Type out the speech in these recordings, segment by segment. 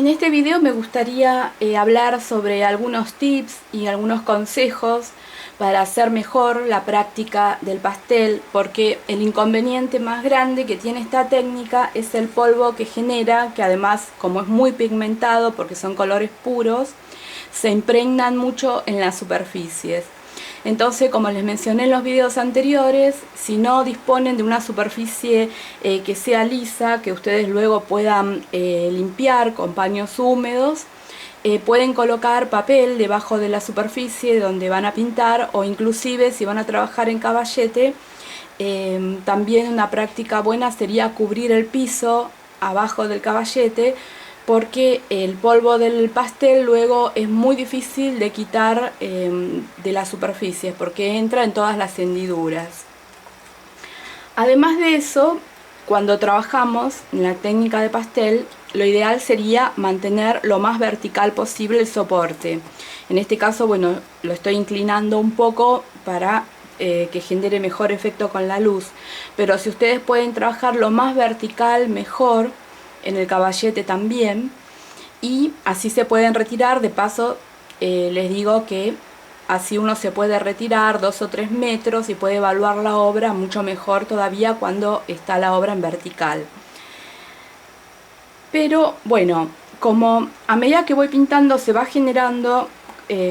En este video me gustaría hablar sobre algunos tips y algunos consejos para hacer mejor la práctica del pastel, porque el inconveniente más grande que tiene esta técnica es el polvo que genera, que además, como es muy pigmentado porque son colores puros, se impregnan mucho en las superficies. Entonces, como les mencioné en los videos anteriores, si no disponen de una superficie que sea lisa, que ustedes luego puedan limpiar con paños húmedos, pueden colocar papel debajo de la superficie donde van a pintar, o inclusive si van a trabajar en caballete, también una práctica buena sería cubrir el piso abajo del caballete, porque el polvo del pastel luego es muy difícil de quitar de las superficies, porque entra en todas las hendiduras. Además de eso, cuando trabajamos en la técnica de pastel, lo ideal sería mantener lo más vertical posible el soporte. En este caso, bueno, lo estoy inclinando un poco para que genere mejor efecto con la luz, pero si ustedes pueden trabajar lo más vertical, mejor. En el caballete también, y así se pueden retirar. De paso, les digo que así uno se puede retirar 2 o 3 metros y puede evaluar la obra mucho mejor todavía cuando está la obra en vertical. Pero bueno, como a medida que voy pintando se va generando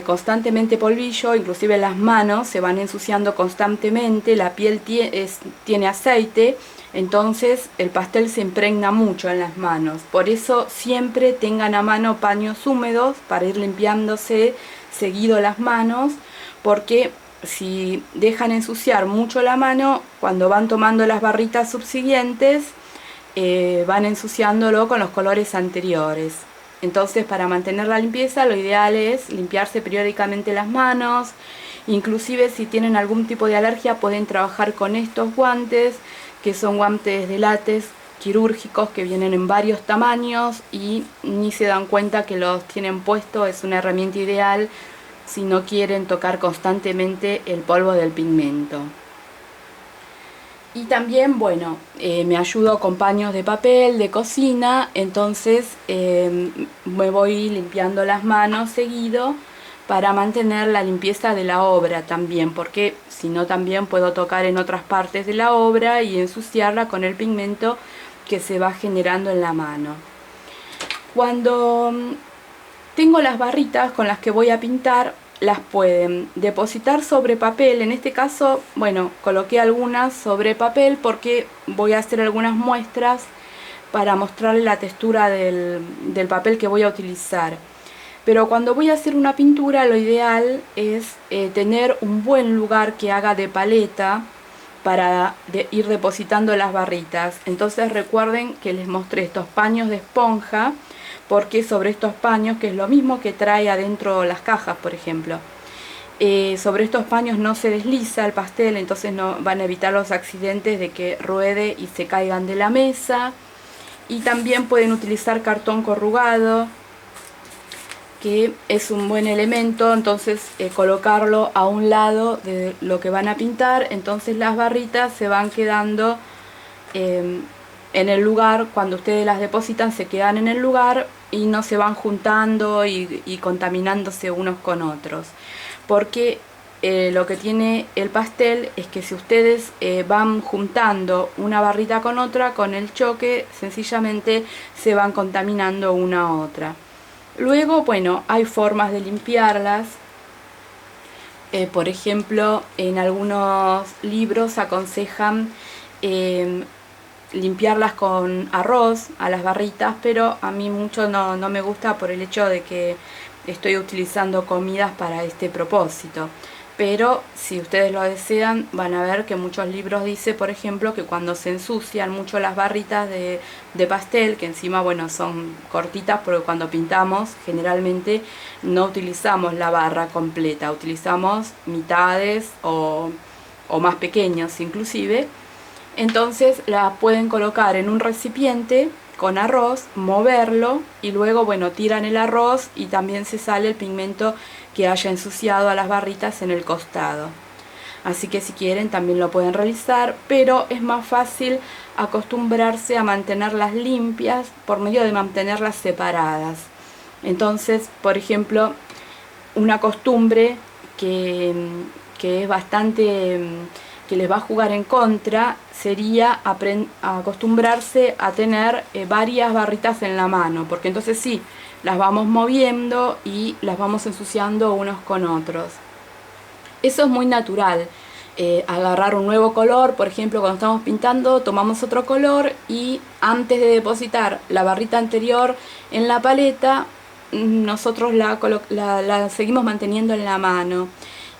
constantemente polvillo, inclusive las manos se van ensuciando constantemente, la piel tiene aceite, entonces el pastel se impregna mucho en las manos. Por eso siempre tengan a mano paños húmedos para ir limpiándose seguido las manos, porque si dejan ensuciar mucho la mano, cuando van tomando las barritas subsiguientes, van ensuciándolo con los colores anteriores. Entonces, para mantener la limpieza, lo ideal es limpiarse periódicamente las manos. Inclusive si tienen algún tipo de alergia, pueden trabajar con estos guantes, que son guantes de látex quirúrgicos que vienen en varios tamaños y ni se dan cuenta que los tienen puesto. Es una herramienta ideal si no quieren tocar constantemente el polvo del pigmento. Y también, bueno, me ayudo con paños de papel de cocina, entonces me voy limpiando las manos seguido para mantener la limpieza de la obra también, porque si no también puedo tocar en otras partes de la obra y ensuciarla con el pigmento que se va generando en la mano. Cuando tengo las barritas con las que voy a pintar, las pueden depositar sobre papel. En este caso, bueno, coloqué algunas sobre papel porque voy a hacer algunas muestras para mostrarles la textura del papel que voy a utilizar. Pero cuando voy a hacer una pintura, lo ideal es tener un buen lugar que haga de paleta para ir depositando las barritas. Entonces recuerden que les mostré estos paños de esponja, porque sobre estos paños, que es lo mismo que trae adentro las cajas, por ejemplo, sobre estos paños no se desliza el pastel, entonces no van a evitar los accidentes de que ruede y se caigan de la mesa. Y también pueden utilizar cartón corrugado, que es un buen elemento, entonces colocarlo a un lado de lo que van a pintar, entonces las barritas se van quedando en el lugar. Cuando ustedes las depositan se quedan en el lugar y no se van juntando y contaminándose unos con otros, porque lo que tiene el pastel es que si ustedes van juntando una barrita con otra, con el choque sencillamente se van contaminando una a otra. Luego, bueno, hay formas de limpiarlas. Por ejemplo, en algunos libros aconsejan limpiarlas con arroz a las barritas, pero a mí mucho no me gusta por el hecho de que estoy utilizando comidas para este propósito. Pero si ustedes lo desean, van a ver que muchos libros dice, por ejemplo, que cuando se ensucian mucho las barritas de pastel, que encima, bueno, son cortitas, porque cuando pintamos generalmente no utilizamos la barra completa, utilizamos mitades o más pequeños inclusive. Entonces la pueden colocar en un recipiente con arroz, moverlo y luego, bueno, tiran el arroz y también se sale el pigmento que haya ensuciado a las barritas en el costado. Así que si quieren también lo pueden realizar, pero es más fácil acostumbrarse a mantenerlas limpias por medio de mantenerlas separadas. Entonces, por ejemplo, una costumbre que es bastante, que les va a jugar en contra, sería acostumbrarse a tener varias barritas en la mano, porque entonces sí, las vamos moviendo y las vamos ensuciando unos con otros. Eso es muy natural. Agarrar un nuevo color, por ejemplo, cuando estamos pintando, tomamos otro color y antes de depositar la barrita anterior en la paleta, nosotros la seguimos manteniendo en la mano.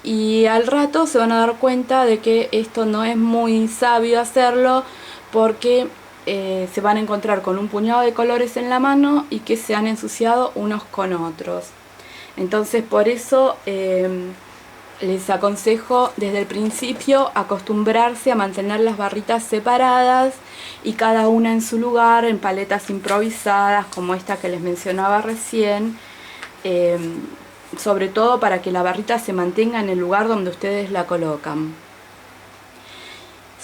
Y al rato se van a dar cuenta de que esto no es muy sabio hacerlo, porque se van a encontrar con un puñado de colores en la mano y que se han ensuciado unos con otros. Entonces por eso les aconsejo desde el principio acostumbrarse a mantener las barritas separadas y cada una en su lugar, en paletas improvisadas como esta que les mencionaba recién, sobre todo para que la barrita se mantenga en el lugar donde ustedes la colocan.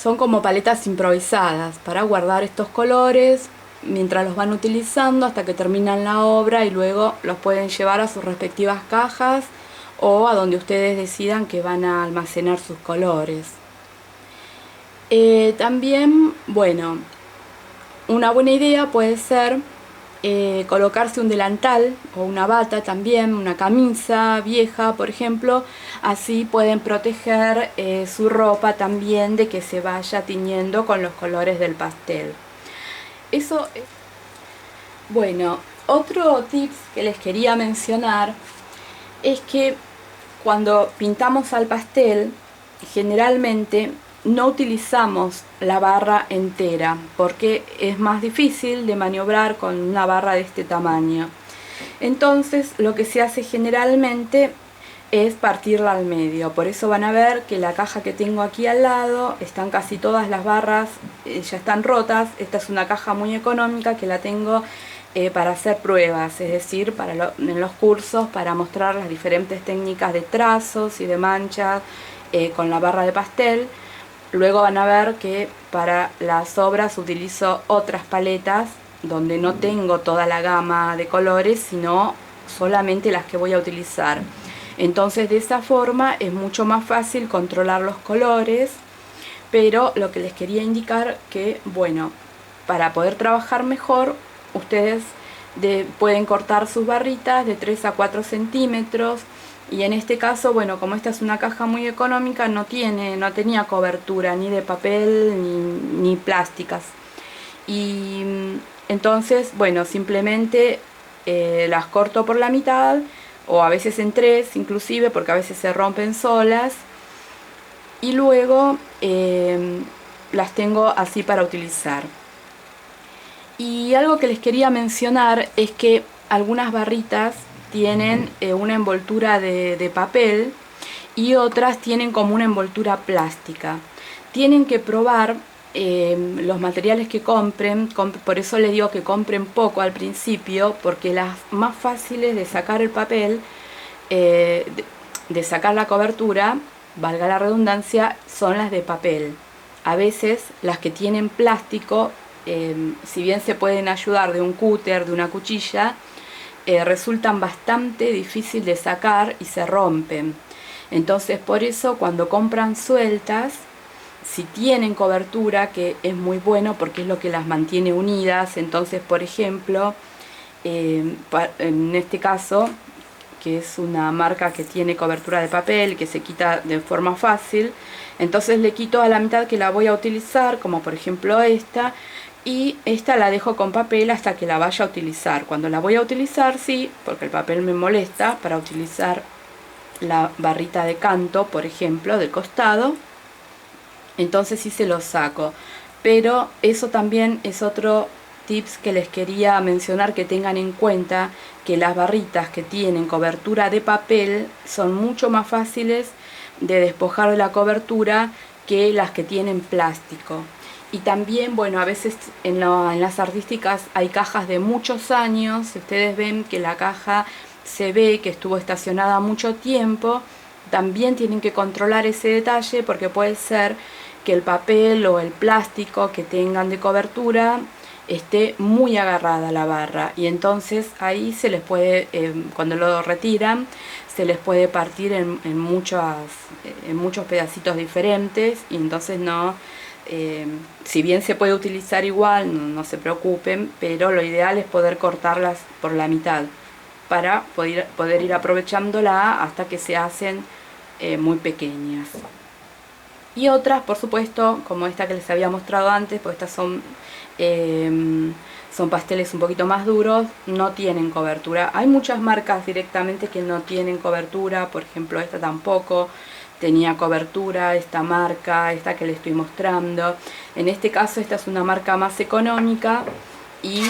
Son como paletas improvisadas para guardar estos colores mientras los van utilizando hasta que terminan la obra, y luego los pueden llevar a sus respectivas cajas o a donde ustedes decidan que van a almacenar sus colores. También, bueno, una buena idea puede ser colocarse un delantal o una bata también, una camisa vieja por ejemplo, así pueden proteger su ropa también de que se vaya tiñendo con los colores del pastel. Eso es. Bueno, otro tips que les quería mencionar es que cuando pintamos al pastel, generalmente no utilizamos la barra entera porque es más difícil de maniobrar con una barra de este tamaño. Entonces lo que se hace generalmente es partirla al medio. Por eso van a ver que la caja que tengo aquí al lado, están casi todas las barras, ya están rotas. Esta es una caja muy económica que la tengo para hacer pruebas, es decir, en los cursos, para mostrar las diferentes técnicas de trazos y de manchas con la barra de pastel. Luego van a ver que para las obras utilizo otras paletas donde no tengo toda la gama de colores, sino solamente las que voy a utilizar. Entonces de esa forma es mucho más fácil controlar los colores, pero lo que les quería indicar que, bueno, para poder trabajar mejor, ustedes pueden cortar sus barritas de 3 a 4 centímetros. Y en este caso, bueno, como esta es una caja muy económica, no tenía cobertura ni de papel ni plásticas. Y entonces, bueno, simplemente las corto por la mitad, o a veces en 3 inclusive, porque a veces se rompen solas. Y luego las tengo así para utilizar. Y algo que les quería mencionar es que algunas barritas tienen una envoltura de papel y otras tienen como una envoltura plástica. Tienen que probar los materiales que compren, por eso les digo que compren poco al principio, porque las más fáciles de sacar el papel, de sacar la cobertura, valga la redundancia, son las de papel. A veces las que tienen plástico, si bien se pueden ayudar de un cúter, de una cuchilla, resultan bastante difícil de sacar y se rompen. Entonces por eso cuando compran sueltas, si tienen cobertura, que es muy bueno porque es lo que las mantiene unidas, entonces por ejemplo en este caso, que es una marca que tiene cobertura de papel, que se quita de forma fácil, entonces le quito a la mitad que la voy a utilizar, como por ejemplo esta, y esta la dejo con papel hasta que la vaya a utilizar. Cuando la voy a utilizar, sí, porque el papel me molesta, para utilizar la barrita de canto, por ejemplo, del costado, entonces sí se lo saco. Pero eso también es otro tips que les quería mencionar, que tengan en cuenta que las barritas que tienen cobertura de papel son mucho más fáciles de despojar de la cobertura que las que tienen plástico. Y también, bueno, a veces en las artísticas hay cajas de muchos años. Si ustedes ven que la caja se ve que estuvo estacionada mucho tiempo, también tienen que controlar ese detalle, porque puede ser que el papel o el plástico que tengan de cobertura esté muy agarrada a la barra, y entonces ahí se les puede, cuando lo retiran, se les puede partir en muchos pedacitos diferentes, y entonces no, si bien se puede utilizar igual, no se preocupen, pero lo ideal es poder cortarlas por la mitad para poder ir aprovechándola hasta que se hacen muy pequeñas. Y otras, por supuesto, como esta que les había mostrado antes, pues estas son pasteles un poquito más duros, no tienen cobertura. Hay muchas marcas directamente que no tienen cobertura, por ejemplo esta tampoco tenía cobertura, esta marca, esta que les estoy mostrando. En este caso esta es una marca más económica y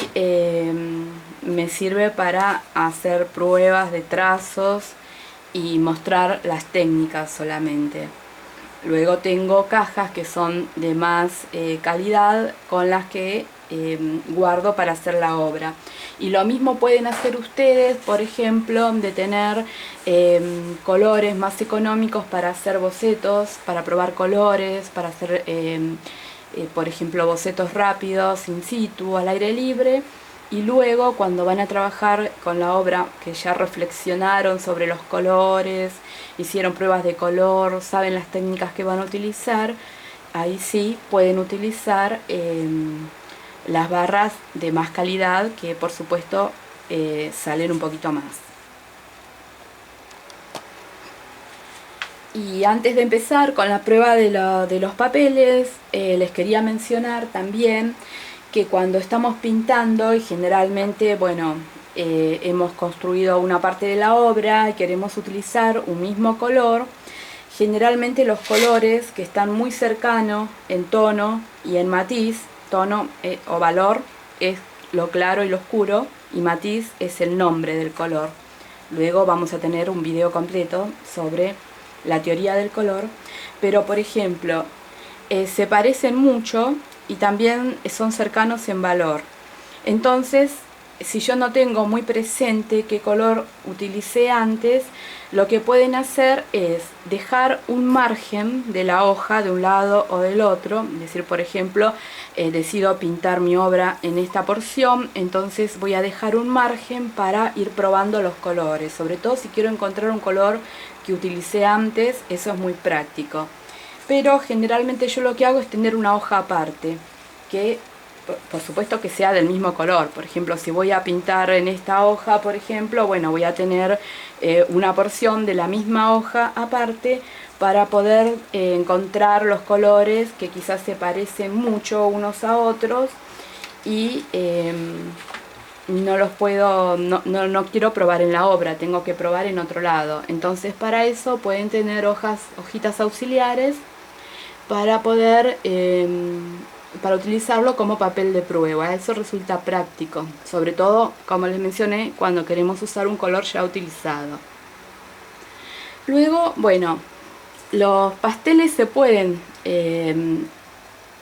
me sirve para hacer pruebas de trazos y mostrar las técnicas solamente. Luego tengo cajas que son de más calidad, con las que guardo para hacer la obra. Y lo mismo pueden hacer ustedes, por ejemplo, de tener colores más económicos para hacer bocetos, para probar colores, para hacer, por ejemplo, bocetos rápidos, in situ, al aire libre. Y luego, cuando van a trabajar con la obra, que ya reflexionaron sobre los colores, hicieron pruebas de color, saben las técnicas que van a utilizar, ahí sí pueden utilizar las barras de más calidad, que por supuesto salen un poquito más. Y antes de empezar con la prueba de los papeles, les quería mencionar también que cuando estamos pintando, y generalmente, bueno, hemos construido una parte de la obra y queremos utilizar un mismo color, generalmente los colores que están muy cercanos en tono y en matiz, tono o valor es lo claro y lo oscuro, y matiz es el nombre del color. Luego vamos a tener un video completo sobre la teoría del color, pero por ejemplo, se parecen mucho y también son cercanos en valor. Entonces, si yo no tengo muy presente qué color utilicé antes, lo que pueden hacer es dejar un margen de la hoja de un lado o del otro. Es decir, por ejemplo, decido pintar mi obra en esta porción, entonces voy a dejar un margen para ir probando los colores. Sobre todo si quiero encontrar un color que utilicé antes, eso es muy práctico. Pero generalmente yo lo que hago es tener una hoja aparte, que por supuesto que sea del mismo color. Por ejemplo, si voy a pintar en esta hoja, por ejemplo, bueno, voy a tener una porción de la misma hoja aparte para poder encontrar los colores que quizás se parecen mucho unos a otros y no los puedo, no quiero probar en la obra, tengo que probar en otro lado. Entonces para eso pueden tener hojitas auxiliares para poder para utilizarlo como papel de prueba. Eso resulta práctico, sobre todo, como les mencioné, cuando queremos usar un color ya utilizado. Luego, bueno, los pasteles se pueden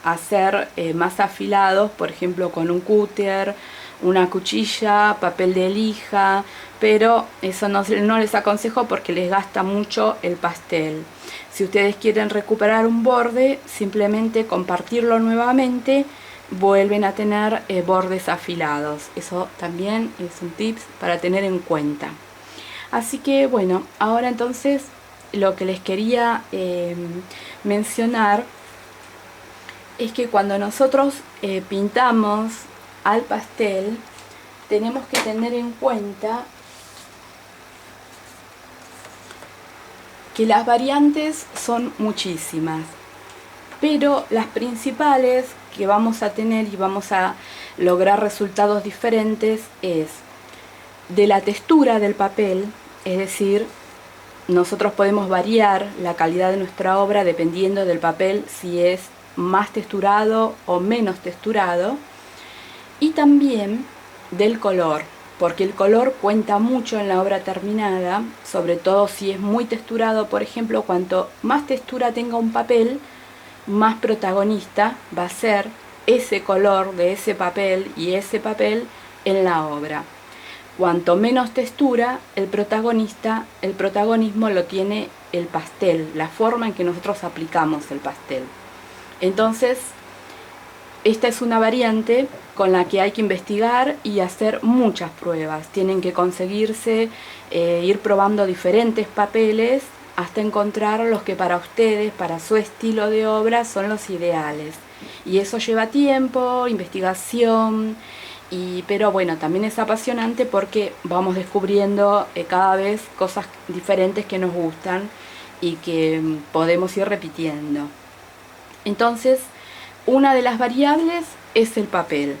hacer más afilados, por ejemplo con un cúter, una cuchilla, papel de lija, pero eso no les aconsejo porque les gasta mucho el pastel. Si ustedes quieren recuperar un borde, simplemente compartirlo nuevamente, vuelven a tener bordes afilados. Eso también es un tips para tener en cuenta. Así que bueno, ahora entonces lo que les quería mencionar es que cuando nosotros pintamos al pastel, tenemos que tener en cuenta que las variantes son muchísimas, pero las principales que vamos a tener y vamos a lograr resultados diferentes es de la textura del papel. Es decir, nosotros podemos variar la calidad de nuestra obra dependiendo del papel, si es más texturado o menos texturado, y también del color, porque el color cuenta mucho en la obra terminada, sobre todo si es muy texturado. Por ejemplo, cuanto más textura tenga un papel, más protagonista va a ser ese color de ese papel y ese papel en la obra. Cuanto menos textura, el protagonismo lo tiene el pastel, la forma en que nosotros aplicamos el pastel. Entonces, esta es una variante con la que hay que investigar y hacer muchas pruebas. Tienen que conseguirse, ir probando diferentes papeles hasta encontrar los que para ustedes, para su estilo de obra, son los ideales. Y eso lleva tiempo, investigación, pero bueno, también es apasionante porque vamos descubriendo cada vez cosas diferentes que nos gustan y que podemos ir repitiendo. Entonces, una de las variables es el papel.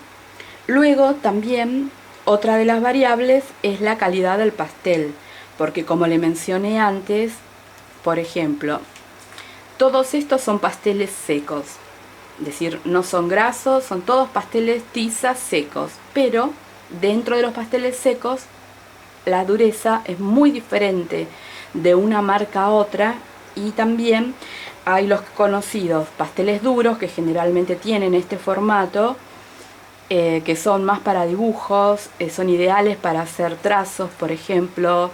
Luego también otra de las variables es la calidad del pastel, porque como le mencioné antes, por ejemplo, todos estos son pasteles secos, es decir, no son grasos, son todos pasteles tiza secos, pero dentro de los pasteles secos la dureza es muy diferente de una marca a otra, y también hay los conocidos pasteles duros que generalmente tienen este formato, que son más para dibujos, son ideales para hacer trazos, por ejemplo,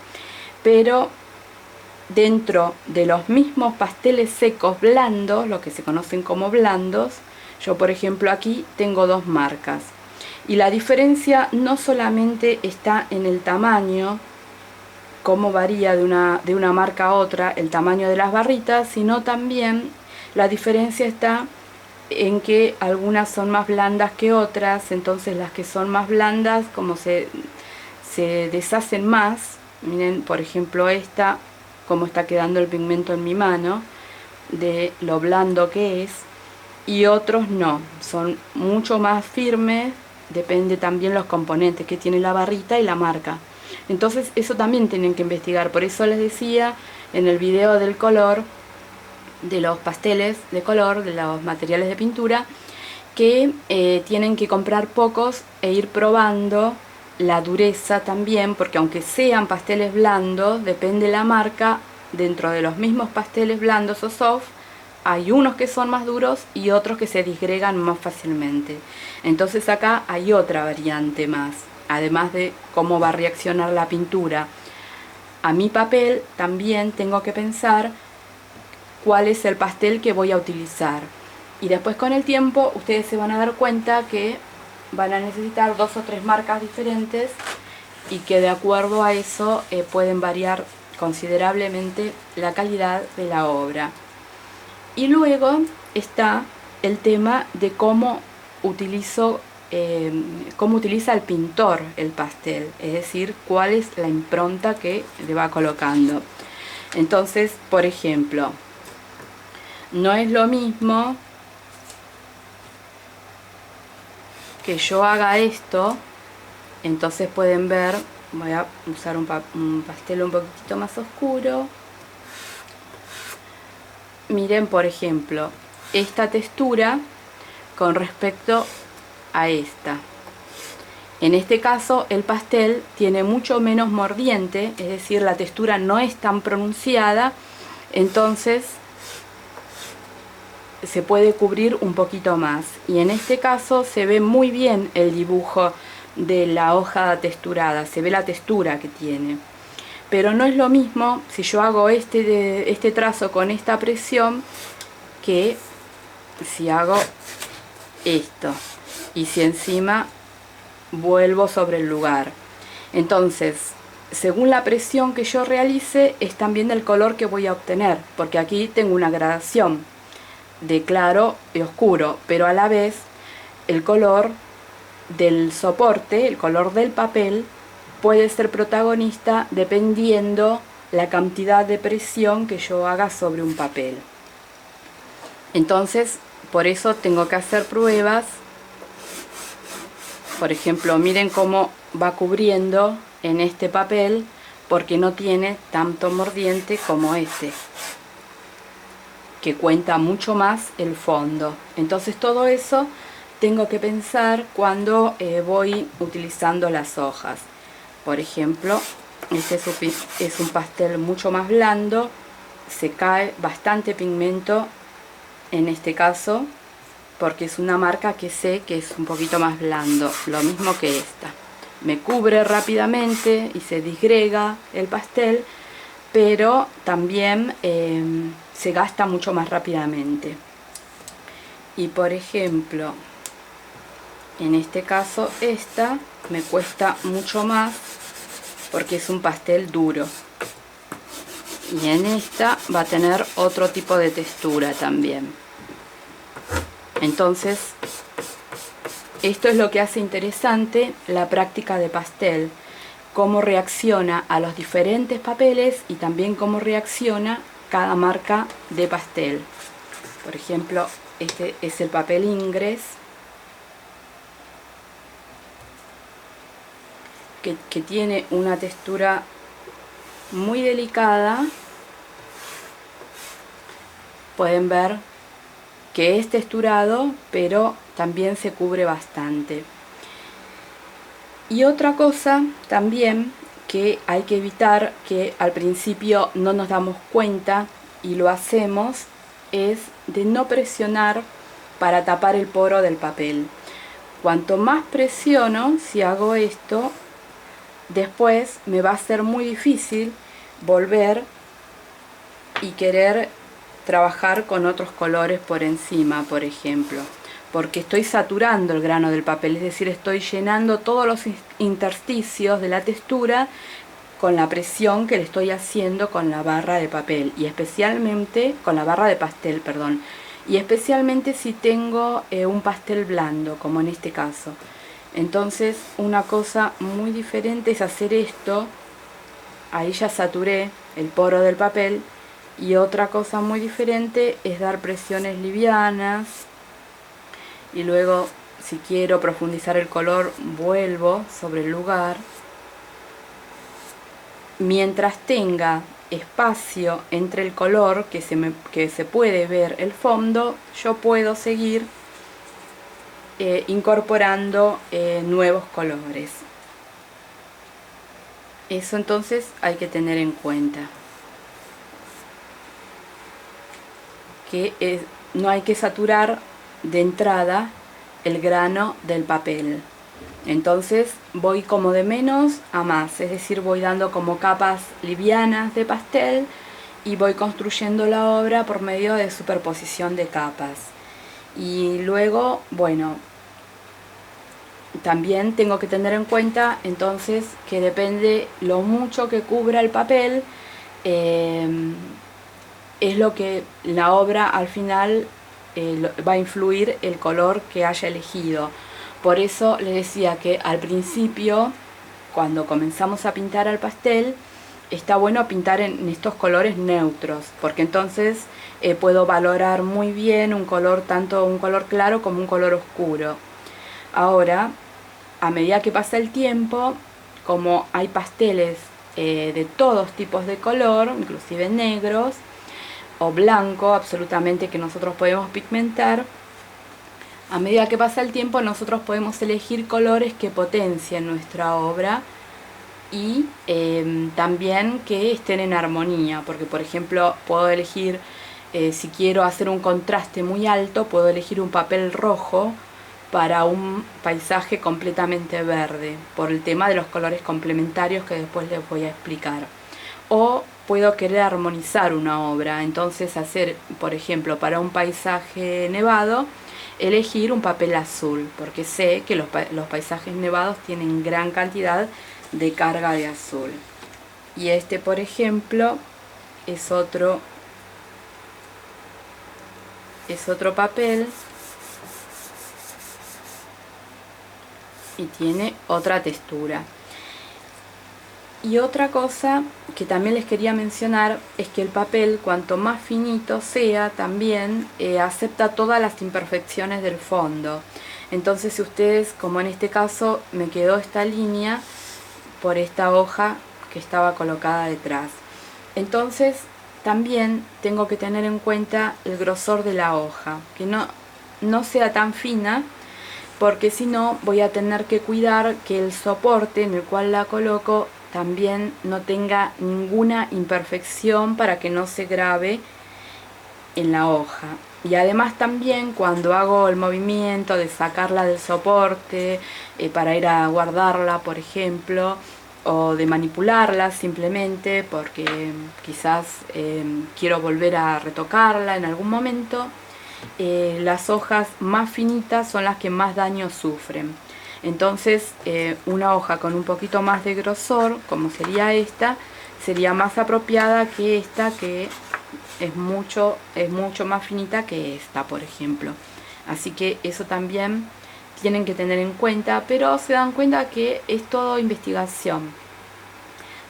pero dentro de los mismos pasteles secos blandos, lo que se conocen como blandos, yo por ejemplo aquí tengo dos marcas. Y la diferencia no solamente está en el tamaño, cómo varía de una marca a otra el tamaño de las barritas, sino también la diferencia está en que algunas son más blandas que otras. Entonces las que son más blandas como se deshacen más. Miren por ejemplo esta, cómo está quedando el pigmento en mi mano, de lo blando que es, y otros no, son mucho más firmes, depende también los componentes que tiene la barrita y la marca. Entonces eso también tienen que investigar. Por eso les decía en el video del color, de los pasteles de color, de los materiales de pintura, que tienen que comprar pocos e ir probando la dureza también, porque aunque sean pasteles blandos, depende de la marca, dentro de los mismos pasteles blandos o soft, hay unos que son más duros y otros que se disgregan más fácilmente. Entonces acá hay otra variante más, además de cómo va a reaccionar la pintura a mi papel, también tengo que pensar cuál es el pastel que voy a utilizar. Y después con el tiempo ustedes se van a dar cuenta que van a necesitar 2 o 3 marcas diferentes y que de acuerdo a eso pueden variar considerablemente la calidad de la obra. Y luego está el tema de cómo utiliza el pintor el pastel, es decir, cuál es la impronta que le va colocando. Entonces, por ejemplo, no es lo mismo que yo haga esto. Entonces pueden ver, voy a usar un pastel un poquitito más oscuro. Miren por ejemplo esta textura con respecto a esta. En este caso el pastel tiene mucho menos mordiente, es decir, la textura no es tan pronunciada, entonces se puede cubrir un poquito más. Y en este caso se ve muy bien el dibujo de la hoja texturada, se ve la textura que tiene. Pero no es lo mismo si yo hago este trazo con esta presión que si hago esto y si encima vuelvo sobre el lugar. Entonces, según la presión que yo realice es también el color que voy a obtener, porque aquí tengo una gradación de claro y oscuro, pero a la vez el color del soporte, el color del papel, puede ser protagonista dependiendo la cantidad de presión que yo haga sobre un papel. Entonces, por eso tengo que hacer pruebas. Por ejemplo, miren cómo va cubriendo en este papel, porque no tiene tanto mordiente como este, que cuenta mucho más el fondo. Entonces todo eso tengo que pensar cuando voy utilizando las hojas. Por ejemplo, este es un pastel mucho más blando, se cae bastante pigmento en este caso, porque es una marca que sé que es un poquito más blando, lo mismo que esta. Me cubre rápidamente y se disgrega el pastel, pero también se gasta mucho más rápidamente. Y por ejemplo, en este caso esta me cuesta mucho más porque es un pastel duro. Y en esta va a tener otro tipo de textura también. Entonces, esto es lo que hace interesante la práctica de pastel. Cómo reacciona a los diferentes papeles y también cómo reacciona cada marca de pastel. Por ejemplo, este es el papel Ingres, que tiene una textura muy delicada. Pueden ver que es texturado, pero también se cubre bastante. Y otra cosa también que hay que evitar, que al principio no nos damos cuenta y lo hacemos, es de no presionar para tapar el poro del papel. Cuanto más presiono, si hago esto, después me va a ser muy difícil volver y querer trabajar con otros colores por encima, por ejemplo, porque estoy saturando el grano del papel, es decir, estoy llenando todos los intersticios de la textura con la presión que le estoy haciendo con la barra de papel, y especialmente con la barra de pastel, perdón, y especialmente si tengo un pastel blando, como en este caso. Entonces, una cosa muy diferente es hacer esto, ahí ya saturé el poro del papel, y otra cosa muy diferente es dar presiones livianas, y luego, si quiero profundizar el color, vuelvo sobre el lugar. Mientras tenga espacio entre el color, que se puede ver el fondo, yo puedo seguir incorporando nuevos colores. Eso entonces hay que tener en cuenta. Que no hay que saturar de entrada el grano del papel. Entonces voy como de menos a más, es decir, voy dando como capas livianas de pastel y voy construyendo la obra por medio de superposición de capas. Y luego, bueno, también tengo que tener en cuenta entonces que depende lo mucho que cubra el papel, es lo que la obra al final va a influir el color que haya elegido. Por eso les decía que al principio, cuando comenzamos a pintar al pastel, está bueno pintar en estos colores neutros, porque entonces puedo valorar muy bien un color, tanto un color claro como un color oscuro. Ahora, a medida que pasa el tiempo, como hay pasteles de todos tipos de color, inclusive negros o blanco, absolutamente, que nosotros podemos pigmentar, a medida que pasa el tiempo nosotros podemos elegir colores que potencien nuestra obra y también que estén en armonía, porque por ejemplo puedo elegir, si quiero hacer un contraste muy alto, puedo elegir un papel rojo para un paisaje completamente verde, por el tema de los colores complementarios que después les voy a explicar. O puedo querer armonizar una obra, entonces hacer, por ejemplo, para un paisaje nevado, elegir un papel azul, porque sé que los paisajes nevados tienen gran cantidad de carga de azul. Y este, por ejemplo, es otro papel y tiene otra textura. Y otra cosa que también les quería mencionar es que el papel, cuanto más finito sea, también acepta todas las imperfecciones del fondo. Entonces, si ustedes, como en este caso, me quedó esta línea por esta hoja que estaba colocada detrás. Entonces, también tengo que tener en cuenta el grosor de la hoja, que no sea tan fina, porque si no voy a tener que cuidar que el soporte en el cual la coloco también no tenga ninguna imperfección para que no se grabe en la hoja. Y además también cuando hago el movimiento de sacarla del soporte para ir a guardarla, por ejemplo, o de manipularla simplemente porque quizás quiero volver a retocarla en algún momento, las hojas más finitas son las que más daño sufren. Entonces una hoja con un poquito más de grosor, como sería esta, sería más apropiada que esta, que es mucho más finita que esta, por ejemplo. Así que eso también tienen que tener en cuenta, pero se dan cuenta que es todo investigación.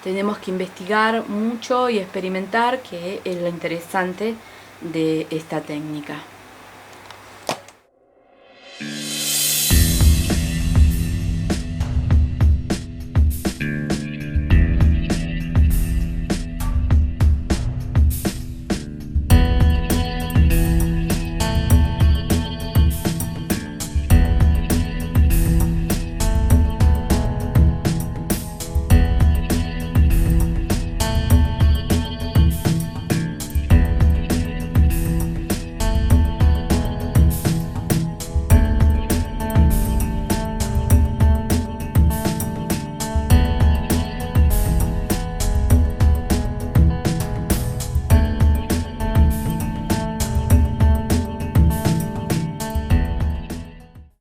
Tenemos que investigar mucho y experimentar, que es lo interesante de esta técnica.